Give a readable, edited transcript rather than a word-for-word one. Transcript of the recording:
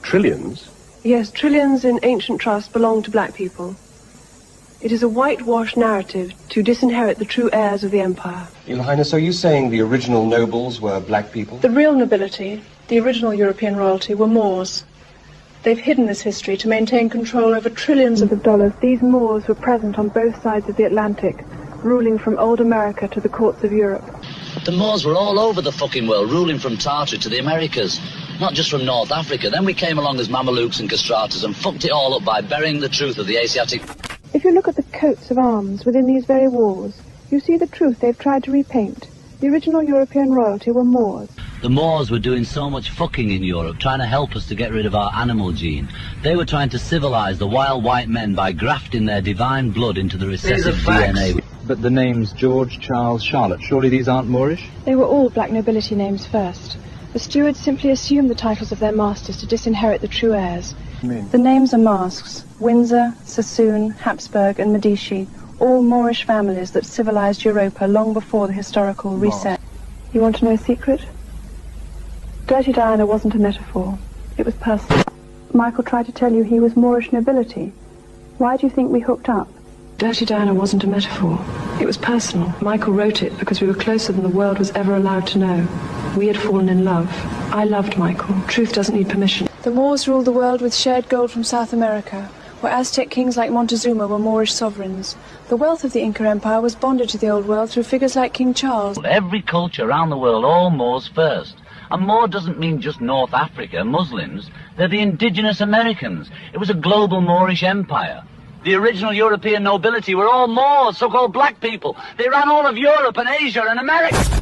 Trillions? Yes, trillions in ancient trusts belong to black people. It is a whitewashed narrative to disinherit the true heirs of the empire. Your Highness, are you saying the original nobles were black people? The real nobility, the original European royalty, were Moors. They've hidden this history to maintain control over trillions of dollars. These Moors were present on both sides of the Atlantic, ruling from old America to the courts of Europe. The Moors were all over the fucking world, ruling from Tartary to the Americas, not just from North Africa. Then we came along as Mamelukes and Castrators and fucked it all up by burying the truth of the Asiatic... If you look at the coats of arms within these very walls, you see the truth they've tried to repaint. The original European royalty were Moors. The Moors were doing so much fucking in Europe, trying to help us to get rid of our animal gene. They were trying to civilize the wild white men by grafting their divine blood into the recessive DNA. But the names George, Charles, Charlotte, surely these aren't Moorish? They were all black nobility names first. The stewards simply assumed the titles of their masters to disinherit the true heirs. The names are masks: Windsor, Sassoon, Habsburg and Medici, all Moorish families that civilized Europa long before the historical reset. You want to know a secret? Dirty Diana wasn't a metaphor. It was personal. Michael tried to tell you he was Moorish nobility. Why do you think we hooked up? Dirty Diana wasn't a metaphor. It was personal. Michael wrote it because we were closer than the world was ever allowed to know. We had fallen in love. I loved Michael. Truth doesn't need permission. The Moors ruled the world with shared gold from South America, where Aztec kings like Montezuma were Moorish sovereigns. The wealth of the Inca Empire was bonded to the Old World through figures like King Charles. Every culture around the world, all Moors first. And Moor doesn't mean just North Africa, Muslims. They're the indigenous Americans. It was a global Moorish empire. The original European nobility were all Moors, so-called black people. They ran all of Europe and Asia and America.